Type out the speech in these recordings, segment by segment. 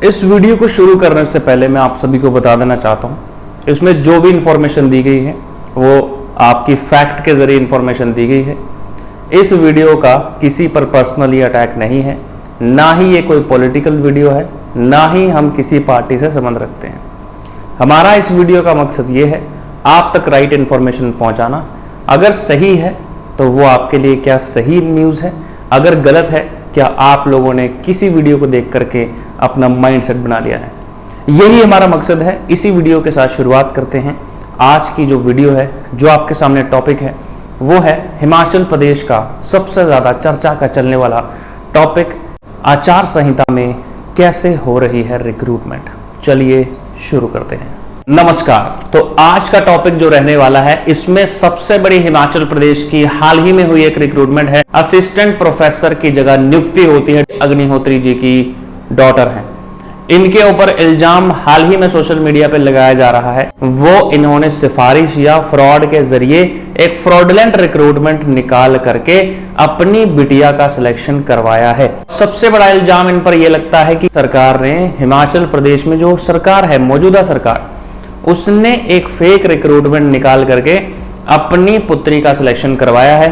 इस वीडियो को शुरू करने से पहले मैं आप सभी को बता देना चाहता हूँ, इसमें जो भी इंफॉर्मेशन दी गई है वो आपकी फैक्ट के जरिए इंफॉर्मेशन दी गई है। इस वीडियो का किसी पर पर्सनली अटैक नहीं है, ना ही ये कोई पॉलिटिकल वीडियो है, ना ही हम किसी पार्टी से संबंध रखते हैं। हमारा इस वीडियो का मकसद ये है आप तक राइट इन्फॉर्मेशन पहुंचाना। अगर सही है तो वो आपके लिए क्या सही न्यूज़ है, अगर गलत है क्या आप लोगों ने किसी वीडियो को देख करके अपना माइंडसेट बना लिया है। यही हमारा मकसद है। इसी वीडियो के साथ शुरुआत करते हैं। आज की जो वीडियो है, जो आपके सामने टॉपिक है, वो है हिमाचल प्रदेश का सबसे ज़्यादा चर्चा का चलने वाला टॉपिक, आचार संहिता में कैसे हो रही है रिक्रूटमेंट। चलिए शुरू करते हैं। नमस्कार। तो आज का टॉपिक जो रहने वाला है, इसमें सबसे बड़ी हिमाचल प्रदेश की हाल ही में हुई एक रिक्रूटमेंट है। असिस्टेंट प्रोफेसर की जगह नियुक्ति होती है। अग्निहोत्री जी की डॉटर हैं। इनके ऊपर इल्जाम हाल ही में सोशल मीडिया पे लगाया जा रहा है, वो इन्होंने सिफारिश या फ्रॉड के जरिए एक फ्रॉडलेंट रिक्रूटमेंट निकाल करके अपनी बिटिया का सिलेक्शन करवाया है। सबसे बड़ा इल्जाम इन पर यह लगता है कि सरकार ने, हिमाचल प्रदेश में जो सरकार है, मौजूदा सरकार, उसने एक फेक रिक्रूटमेंट निकाल करके अपनी पुत्री का सिलेक्शन करवाया है।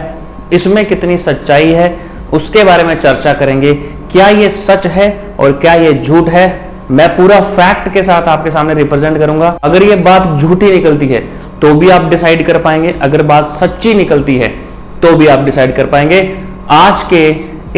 इसमें कितनी सच्चाई है उसके बारे में चर्चा करेंगे। क्या ये सच है और क्या ये झूठ है, मैं पूरा फैक्ट के साथ आपके सामने रिप्रेजेंट करूंगा। अगर ये बात झूठी निकलती है तो भी आप डिसाइड कर पाएंगे, अगर बात सच्ची निकलती है तो भी आप डिसाइड कर पाएंगे। आज के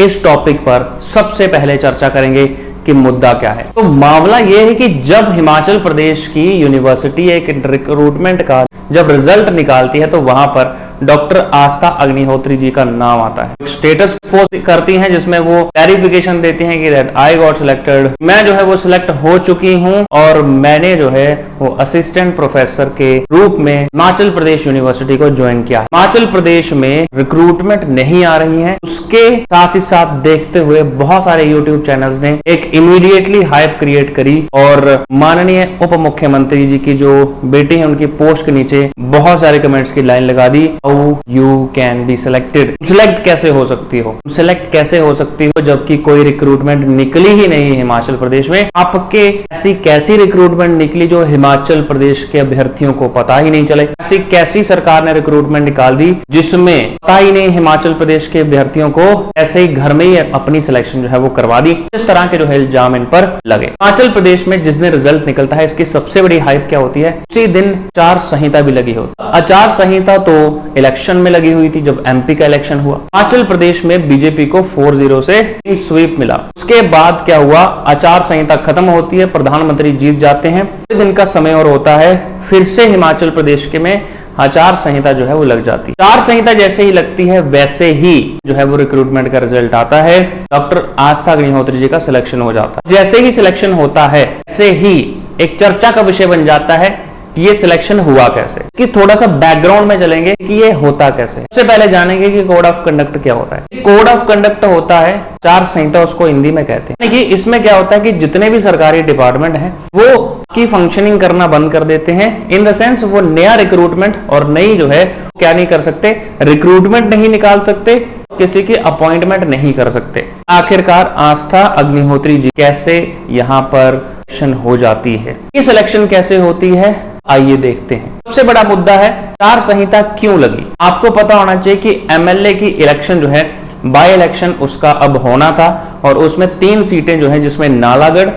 इस टॉपिक पर सबसे पहले चर्चा करेंगे कि मुद्दा क्या है। तो मामला यह है कि जब हिमाचल प्रदेश की यूनिवर्सिटी एक रिक्रूटमेंट का जब रिजल्ट निकालती है तो वहां पर डॉक्टर आस्था अग्निहोत्री जी का नाम आता है। स्टेटस पोस्ट करती हैं जिसमें वो क्लैरिफिकेशन देती हैं कि दैट आई गॉट सिलेक्टेड, मैं जो है वो सिलेक्ट हो चुकी हूं और मैंने जो है वो असिस्टेंट प्रोफेसर के रूप में हिमाचल प्रदेश यूनिवर्सिटी को ज्वाइन किया। हिमाचल प्रदेश में रिक्रूटमेंट नहीं आ रही है, उसके साथ ही साथ देखते हुए बहुत सारे यूट्यूब चैनल्स ने एक इमीडिएटली हाइप क्रिएट करी और माननीय उप मुख्यमंत्री जी की जो बेटी है उनकी पोस्ट के नीचे बहुत सारे कमेंट्स की लाइन लगा दी, how you can be selected. Select कैसे हो सकती हो, सिलेक्ट कैसे हो सकती हो जबकि कोई रिक्रूटमेंट निकली ही नहीं हिमाचल प्रदेश में। आपके ऐसी कैसी रिक्रूटमेंट निकली जो हिमाचल प्रदेश के अभ्यर्थियों को पता ही नहीं चले। ऐसी कैसी सरकार ने रिक्रूटमेंट निकाल दी जिसमें पता ही नहीं हिमाचल प्रदेश के अभ्यर्थियों को, ऐसे ही घर में ही अपनी सिलेक्शन जो है वो करवा दी। इस तरह के जो है इल्जाम इन पर लगे। हिमाचल प्रदेश में जिस दिन रिजल्ट निकलता है, इसकी सबसे बड़ी हाइप क्या होती है, उसी दिन आचार संहिता भी लगी होती है। आचार संहिता तो इलेक्शन में लगी हुई थी जब एमपी का इलेक्शन हुआ। हिमाचल प्रदेश में बीजेपी को 4-0 से स्वीप मिला। उसके बाद क्या हुआ, आचार संहिता खत्म होती है, प्रधानमंत्री जीत जाते हैं। दिन का समय और होता है, फिर से हिमाचल प्रदेश के में आचार संहिता जो है वो लग जाती है। आचार संहिता जैसे ही लगती है वैसे ही जो है वो रिक्रूटमेंट का रिजल्ट आता है। डॉक्टर आस्था अग्निहोत्री जी का सिलेक्शन हो जाता है। जैसे ही सिलेक्शन होता है वैसे ही एक चर्चा का विषय बन जाता है कि ये सिलेक्शन हुआ कैसे। कि थोड़ा सा बैकग्राउंड में चलेंगे कि ये होता कैसे। सबसे पहले जानेंगे कि कोड ऑफ कंडक्ट क्या होता है। कोड ऑफ कंडक्ट होता है आचार संहिता, उसको हिंदी में कहते हैं। कि इसमें क्या होता है कि जितने भी सरकारी डिपार्टमेंट हैं वो की फंक्शनिंग करना बंद कर देते हैं। इन द सेंस वो नया रिक्रूटमेंट और नई जो है क्या नहीं कर सकते, रिक्रूटमेंट नहीं निकाल सकते, किसी की अपॉइंटमेंट नहीं कर सकते। आखिरकार आस्था अग्निहोत्री जी कैसे यहाँ पर सिलेक्शन हो जाती है, ये सिलेक्शन कैसे होती है, आइए देखते हैं। सबसे बड़ा मुद्दा है आचार संहिता क्यों लगी। आपको पता होना चाहिए कि एमएलए की इलेक्शन जो है, बाय इलेक्शन उसका अब होना था और उसमें 3 सीटें जो है, जिसमें नालागढ़,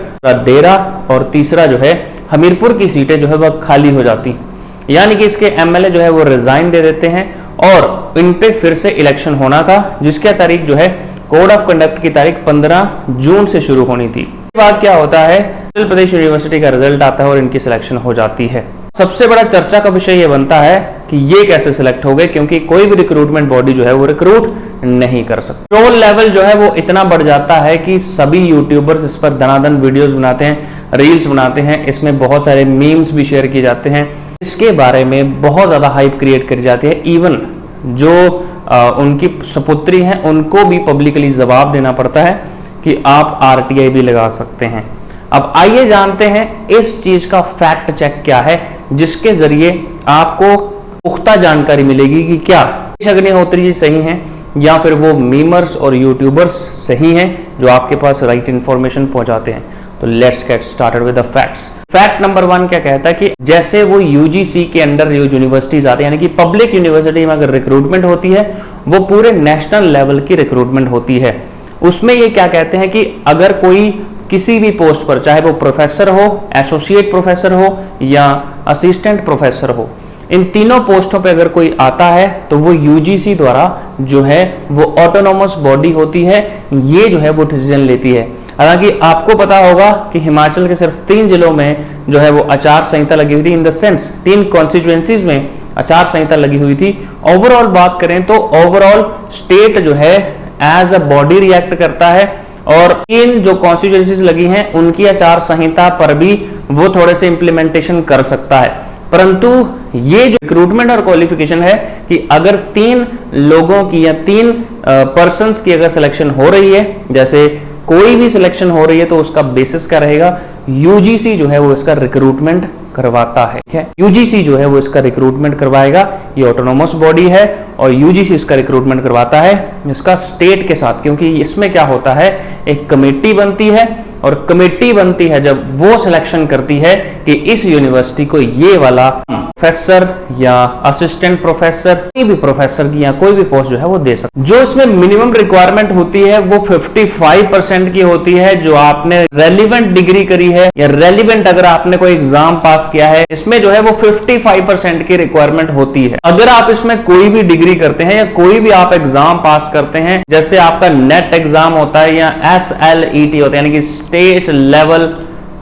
देरा और तीसरा जो है हमीरपुर की सीटें जो है वह खाली हो जाती हैं। यानी कि इसके एमएलए जो है वो रिजाइन दे देते हैं और इन पे फिर से इलेक्शन होना था, जिसकी तारीख जो है कोड ऑफ कंडक्ट की तारीख 15 जून से शुरू होनी थी। इसके बाद क्या होता है, हिमाचल प्रदेश यूनिवर्सिटी का रिजल्ट आता है और इनकी सिलेक्शन हो जाती है। सबसे बड़ा चर्चा का विषय यह बनता है कि ये कैसे सिलेक्ट हो गए, क्योंकि कोई भी रिक्रूटमेंट बॉडी जो है वो रिक्रूट नहीं कर सकती। ट्रोल लेवल जो है वो इतना बढ़ जाता है कि सभी यूट्यूबर्स इस पर दनादन वीडियोस बनाते हैं, रील्स बनाते हैं, इसमें बहुत सारे मीम्स भी शेयर किए जाते हैं। इसके बारे में बहुत ज्यादा हाइप क्रिएट करी जाती है। इवन जो उनकी सपुत्री हैं उनको भी पब्लिकली जवाब देना पड़ता है कि आप आरटीआई भी लगा सकते हैं। अब आइए जानते हैं इस चीज का फैक्ट चेक क्या है, जिसके जरिए आपको पुख्ता जानकारी मिलेगी कि क्या अग्निहोत्री जी सही हैं या फिर वो मीमर्स और यूट्यूबर्स सही हैं जो आपके पास राइट इन्फॉर्मेशन पहुंचाते हैं। तो let's get started with the facts. Fact number 1 क्या कहता है कि जैसे वो यूजीसी के अंडर जो यूनिवर्सिटीज आती है, यानी कि पब्लिक यूनिवर्सिटी में अगर रिक्रूटमेंट होती है वो पूरे नेशनल लेवल की रिक्रूटमेंट होती है। उसमें ये क्या कहते हैं कि अगर कोई किसी भी पोस्ट पर, चाहे वो प्रोफेसर हो, एसोसिएट प्रोफेसर हो या असिस्टेंट प्रोफेसर हो, इन तीनों पोस्टों पे अगर कोई आता है तो वो यूजीसी द्वारा जो है वो ऑटोनोमस बॉडी होती है, ये जो है वो डिसीजन लेती है। हालांकि आपको पता होगा कि हिमाचल के सिर्फ 3 जिलों में जो है वो आचार संहिता लगी हुई थी, इन द सेंस 3 कॉन्स्टिट्यूएंसीज में आचार संहिता लगी हुई थी। ओवरऑल बात करें तो ओवरऑल स्टेट जो है एज अ बॉडी रिएक्ट करता है, और इन जो कॉन्स्टिट्यूएंसीज लगी हैं उनकी आचार संहिता पर भी वो थोड़े से इंप्लीमेंटेशन कर सकता है। परंतु ये जो रिक्रूटमेंट और क्वालिफिकेशन है कि अगर 3 लोगों की या 3 पर्संस की अगर सिलेक्शन हो रही है, जैसे कोई भी सिलेक्शन हो रही है, तो उसका बेसिस क्या रहेगा, यूजीसी जो है वो इसका रिक्रूटमेंट करवाता है। ठीक है, यूजीसी जो है वो इसका रिक्रूटमेंट करवाएगा, ये ऑटोनोमस बॉडी है और यूजीसी इसका रिक्रूटमेंट करवाता है इसका स्टेट के साथ, क्योंकि इसमें क्या होता है, एक कमेटी बनती है और कमेटी बनती है जब वो सिलेक्शन करती है कि इस यूनिवर्सिटी को ये वाला प्रोफेसर या असिस्टेंट प्रोफेसर, कोई भी प्रोफेसर की या कोई भी पोस्ट जो है वो दे सकते। जो इसमें मिनिमम रिक्वायरमेंट होती है वो 55% की होती है, जो आपने रेलिवेंट डिग्री करी है या रेलिवेंट अगर आपने कोई एग्जाम पास किया है, इसमें जो है वो 55% की रिक्वायरमेंट होती है। अगर आप इसमें कोई भी डिग्री करते हैं या कोई भी आप एग्जाम पास करते हैं, जैसे आपका नेट एग्जाम होता है या SLET होता है, यानी कि स्टेट लेवल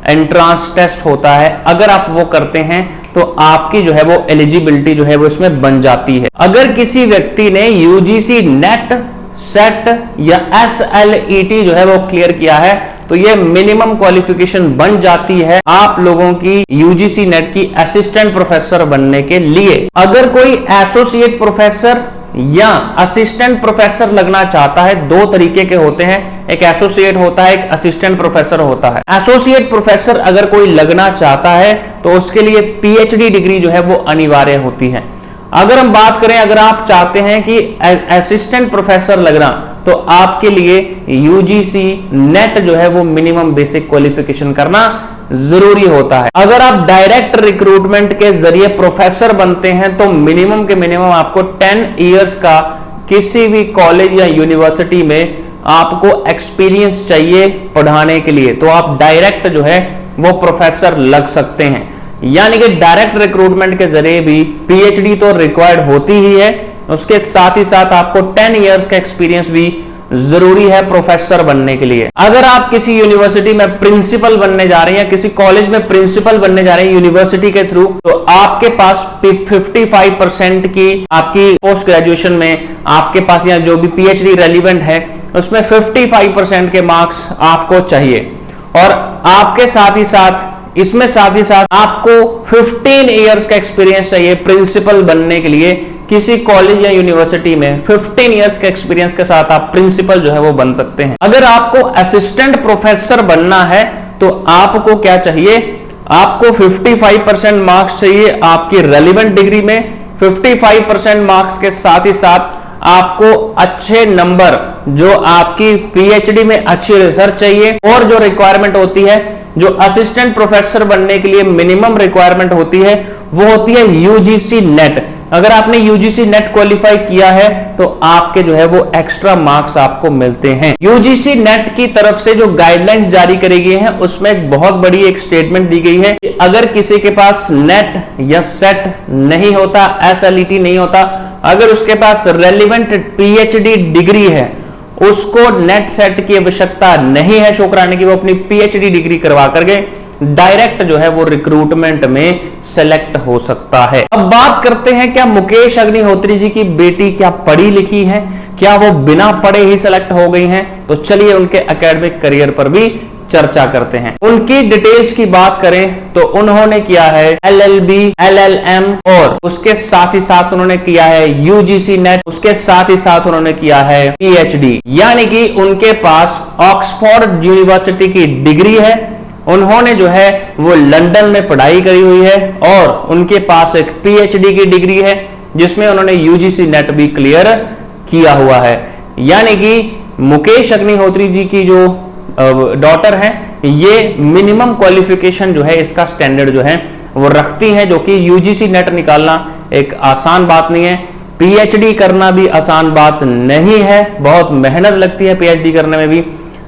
एंट्रेंस टेस्ट होता है, अगर आप वो करते हैं तो आपकी जो है वो एलिजिबिलिटी जो है वो इसमें बन जाती है। अगर किसी व्यक्ति ने यूजीसी नेट, सेट या SLET जो है वो क्लियर किया है तो ये मिनिमम क्वालिफिकेशन बन जाती है आप लोगों की यूजीसी नेट की असिस्टेंट प्रोफेसर बनने के लिए। अगर कोई एसोसिएट प्रोफेसर या असिस्टेंट प्रोफेसर लगना चाहता है, 2 तरीके के होते हैं, एक एसोसिएट होता है, एक असिस्टेंट प्रोफेसर होता है। एसोसिएट प्रोफेसर अगर कोई लगना चाहता है तो उसके लिए पीएचडी डिग्री जो है वो अनिवार्य होती है। अगर हम बात करें, अगर आप चाहते हैं कि असिस्टेंट प्रोफेसर लगना, तो आपके लिए यूजीसी नेट जो है वो मिनिमम बेसिक क्वालिफिकेशन करना जरूरी होता है। अगर आप डायरेक्ट रिक्रूटमेंट के जरिए प्रोफेसर बनते हैं तो मिनिमम के मिनिमम आपको 10 इयर्स का किसी भी कॉलेज या यूनिवर्सिटी में आपको एक्सपीरियंस चाहिए पढ़ाने के लिए, तो आप डायरेक्ट जो है वो प्रोफेसर लग सकते हैं। यानी कि डायरेक्ट रिक्रूटमेंट के जरिए भी पीएचडी तो रिक्वायर्ड होती ही है, उसके साथ ही साथ आपको 10 इयर्स का एक्सपीरियंस भी जरूरी है प्रोफेसर बनने के लिए। अगर आप किसी यूनिवर्सिटी में प्रिंसिपल बनने जा रहे हैं, किसी कॉलेज में प्रिंसिपल बनने जा रहे हैं यूनिवर्सिटी के थ्रू, तो आपके पास 55% की आपकी पोस्ट ग्रेजुएशन में आपके पास या जो भी पीएचडी रेलिवेंट है उसमें 55% के मार्क्स आपको चाहिए, और आपके साथ ही साथ इसमें साथ ही साथ आपको 15 इयर्स का एक्सपीरियंस चाहिए प्रिंसिपल बनने के लिए। किसी कॉलेज या यूनिवर्सिटी में 15 इयर्स के एक्सपीरियंस के साथ आप प्रिंसिपल जो है वो बन सकते हैं। अगर आपको असिस्टेंट प्रोफेसर बनना है तो आपको क्या चाहिए, आपको 55% मार्क्स चाहिए आपकी रेलिवेंट डिग्री में। 55% मार्क्स के साथ ही साथ आपको अच्छे नंबर, जो आपकी पीएचडी में अच्छी रिसर्च चाहिए, और जो रिक्वायरमेंट होती है, जो असिस्टेंट प्रोफेसर बनने के लिए मिनिमम रिक्वायरमेंट होती है, वो होती है यूजीसी नेट। अगर आपने यूजीसी नेट क्वालिफाई किया है तो आपके जो है वो एक्स्ट्रा मार्क्स आपको मिलते हैं। यूजीसी नेट की तरफ से जो गाइडलाइंस जारी करी गई हैं उसमें एक बहुत बड़ी एक स्टेटमेंट दी गई है कि अगर किसी के पास नेट या सेट नहीं होता, SLET नहीं होता, अगर उसके पास रेलिवेंट पीएचडी डिग्री है, उसको नेट सेट की आवश्यकता नहीं है शो कराने की, वो अपनी पीएचडी डिग्री करवा कर गए डायरेक्ट जो है वो रिक्रूटमेंट में सेलेक्ट हो सकता है। अब बात करते हैं, क्या मुकेश अग्निहोत्री जी की बेटी क्या पढ़ी लिखी है, क्या वो बिना पढ़े ही सेलेक्ट हो गई हैं? तो चलिए उनके एकेडमिक करियर पर भी चर्चा करते हैं। उनकी डिटेल्स की बात करें तो उन्होंने किया है LLB, LLM, और उसके साथ ही साथ उन्होंने किया है यूजीसी नेट, उसके साथ ही साथ उन्होंने किया है PhD, यानी कि उनके पास ऑक्सफोर्ड यूनिवर्सिटी की डिग्री है। उन्होंने जो है वो लंदन में पढ़ाई करी हुई है और उनके पास एक PhD की डिग्री है जिसमें उन्होंने यूजीसी नेट भी क्लियर किया हुआ है। यानी कि मुकेश अग्निहोत्री जी की जो डॉटर हैं, ये मिनिमम क्वालिफिकेशन जो है इसका स्टैंडर्ड जो है वो रखती हैं, जो कि यूजीसी नेट निकालना एक आसान बात नहीं है। पीएचडी करना भी आसान बात नहीं है, बहुत मेहनत लगती है पीएचडी करने में भी।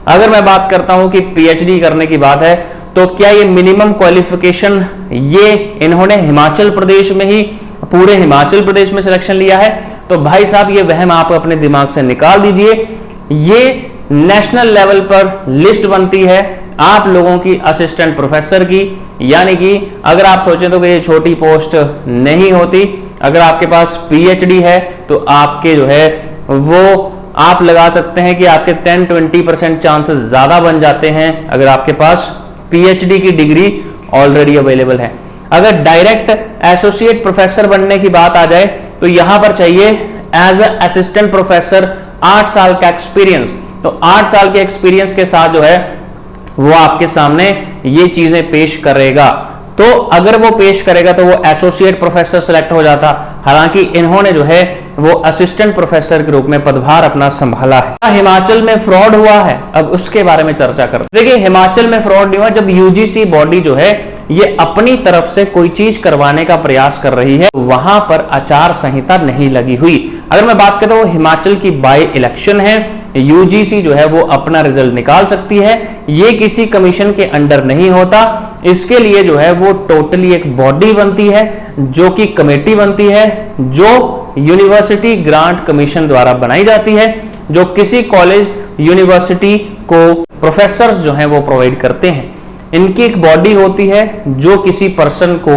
अगर मैं बात करता हूं कि पीएचडी करने की बात है, तो क्या ये मिनिमम क्वालिफिकेशन ये इन्होंने हिमाचल प्रदेश में ही, पूरे हिमाचल प्रदेश में सिलेक्शन लिया है? तो भाई साहब ये वहम आप अपने दिमाग से निकाल दीजिए। ये नेशनल लेवल पर लिस्ट बनती है आप लोगों की असिस्टेंट प्रोफेसर की, यानी कि अगर आप सोचें तो ये छोटी पोस्ट नहीं होती। अगर आपके पास पीएचडी है तो आपके जो है वो आप लगा सकते हैं कि आपके 10-20% चांसेस ज्यादा बन जाते हैं अगर आपके पास पीएचडी की डिग्री ऑलरेडी अवेलेबल है। अगर डायरेक्ट एसोसिएट प्रोफेसर बनने की बात आ जाए तो यहां पर चाहिए एज अ असिस्टेंट प्रोफेसर 8 साल का एक्सपीरियंस। तो 8 साल के एक्सपीरियंस के साथ जो है वो आपके सामने ये चीजें पेश करेगा। तो अगर वो पेश करेगा तो वो एसोसिएट प्रोफेसर सिलेक्ट हो जाता। हालांकि इन्होंने जो है वो असिस्टेंट प्रोफेसर के रूप में पदभार अपना संभाला है। हिमाचल में फ्रॉड हुआ है, अब उसके बारे में चर्चा करते हैं। देखिए, हिमाचल में फ्रॉड नहीं हुआ जब यूजीसी बॉडी जो है ये अपनी तरफ से कोई चीज करवाने का प्रयास कर रही है, वहां पर आचार संहिता नहीं लगी हुई। अगर मैं बात करता हूं हिमाचल की बाय इलेक्शन है, यूजीसी जो है वो अपना रिजल्ट निकाल सकती है, ये किसी कमीशन के अंडर नहीं होता। इसके लिए जो है वो टोटली एक बॉडी बनती है, जो कि कमेटी बनती है, जो यूनिवर्सिटी ग्रांट कमीशन द्वारा बनाई जाती है, जो किसी कॉलेज यूनिवर्सिटी को प्रोफेसर्स जो हैं वो प्रोवाइड करते हैं। इनकी एक बॉडी होती है जो किसी पर्सन को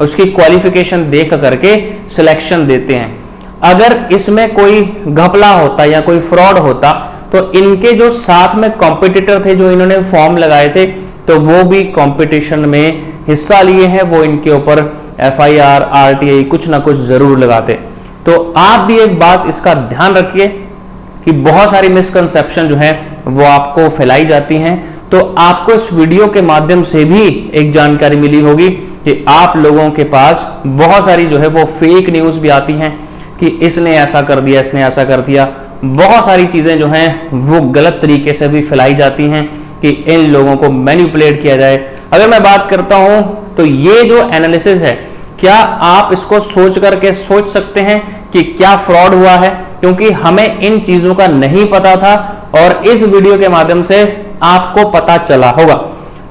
उसकी क्वालिफिकेशन देख करके सिलेक्शन देते हैं। अगर इसमें कोई घपला होता या कोई फ्रॉड होता तो इनके जो साथ में कॉम्पिटिटर थे, जो इन्होंने फॉर्म लगाए थे, तो वो भी कंपटीशन में हिस्सा लिए हैं, वो इनके ऊपर एफआईआर, आरटीआई कुछ ना कुछ जरूर लगाते। तो आप भी एक बात इसका ध्यान रखिए कि बहुत सारी मिसकंसेप्शन जो है वो आपको फैलाई जाती हैं। तो आपको इस वीडियो के माध्यम से भी एक जानकारी मिली होगी कि आप लोगों के पास बहुत सारी जो है वो फेक न्यूज भी आती हैं कि इसने ऐसा कर दिया, इसने ऐसा कर दिया। बहुत सारी चीजें जो हैं वो गलत तरीके से भी फैलाई जाती हैं कि इन लोगों को मैनिपुलेट किया जाए। अगर मैं बात करता हूं तो ये जो एनालिसिस है, क्या आप इसको सोच करके सोच सकते हैं कि क्या फ्रॉड हुआ है? क्योंकि हमें इन चीजों का नहीं पता था और इस वीडियो के माध्यम से आपको पता चला होगा।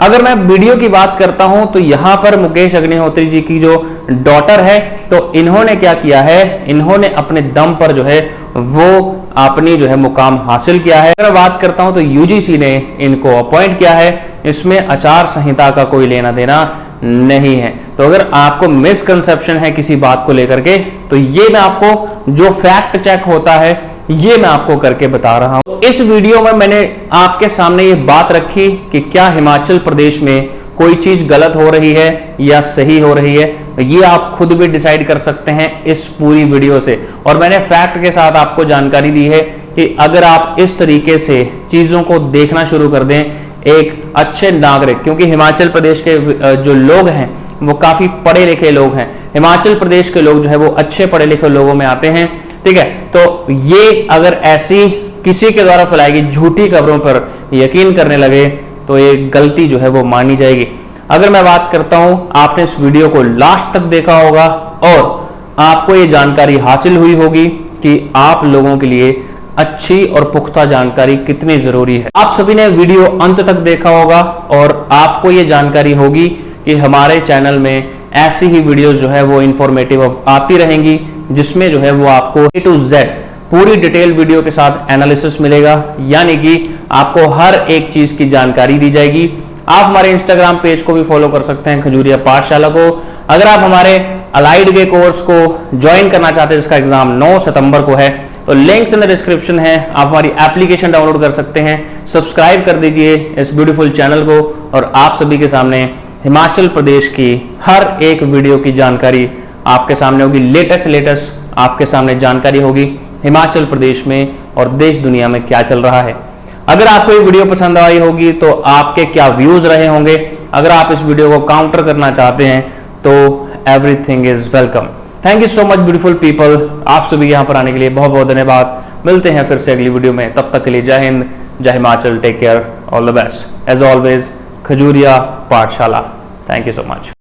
अगर मैं वीडियो की बात करता हूं तो यहां पर मुकेश अग्निहोत्री जी की जो डॉटर है, तो इन्होंने क्या किया है, इन्होंने अपने दम पर जो है वो अपनी जो है मुकाम हासिल किया है। अगर बात करता हूं तो यूजीसी ने इनको अपॉइंट किया है, इसमें आचार संहिता का कोई लेना देना नहीं है। तो अगर आपको मिसकंसेप्शन है किसी बात को लेकर के, तो ये मैं आपको जो फैक्ट चेक होता है ये मैं आपको करके बता रहा हूं। इस वीडियो में मैंने आपके सामने ये बात रखी कि क्या हिमाचल प्रदेश में कोई चीज गलत हो रही है या सही हो रही है, ये आप खुद भी डिसाइड कर सकते हैं इस पूरी वीडियो से। और मैंने फैक्ट के साथ आपको जानकारी दी है कि अगर आप इस तरीके से चीजों को देखना शुरू कर दें, एक अच्छे नागरिक, क्योंकि हिमाचल प्रदेश के जो लोग हैं वो काफी पढ़े लिखे लोग हैं, हिमाचल प्रदेश के लोग जो है वो अच्छे पढ़े लिखे लोगों में आते हैं, ठीक है। तो ये अगर ऐसी किसी के द्वारा फैलाई गई झूठी खबरों पर यकीन करने लगे तो ये गलती जो है वो मानी जाएगी। अगर मैं बात करता हूं, आपने इस वीडियो को लास्ट तक देखा होगा और आपको ये जानकारी हासिल हुई होगी कि आप लोगों के लिए अच्छी और पुख्ता जानकारी कितनी जरूरी है। आप सभी ने वीडियो अंत तक देखा होगा और आपको ये जानकारी होगी कि हमारे चैनल में ऐसी ही वीडियोस जो है वो इंफॉर्मेटिव आती रहेंगी, जिसमें जो है वो आपको A to Z पूरी डिटेल वीडियो के साथ एनालिसिस मिलेगा, यानी कि आपको हर एक चीज की जानकारी दी जाएगी। आप हमारे इंस्टाग्राम पेज को भी फॉलो कर सकते हैं, खजूरिया पाठशाला को। अगर आप हमारे अलाइड के कोर्स को ज्वाइन करना चाहते हैं जिसका एग्जाम 9 सितंबर को है, तो लिंक्स इन द डिस्क्रिप्शन है, आप हमारी एप्लीकेशन डाउनलोड कर सकते हैं। सब्सक्राइब कर दीजिए इस ब्यूटीफुल चैनल को और आप सभी के सामने हिमाचल प्रदेश की हर एक वीडियो की जानकारी आपके सामने होगी। लेटेस्ट आपके सामने जानकारी होगी हिमाचल प्रदेश में और देश दुनिया में क्या चल रहा है। अगर आपको ये वीडियो पसंद आई होगी तो आपके क्या व्यूज रहे होंगे, अगर आप इस वीडियो को काउंटर करना चाहते हैं तो everything is welcome. Thank you so much beautiful people, आप सभी यहाँ पर आने के लिए बहुत बहुत धन्यवाद। मिलते हैं फिर से अगली वीडियो में, तब तक के लिए जय हिंद, जय Himachal, take care all the best as always Khajuria Pathshala. Thank you so much.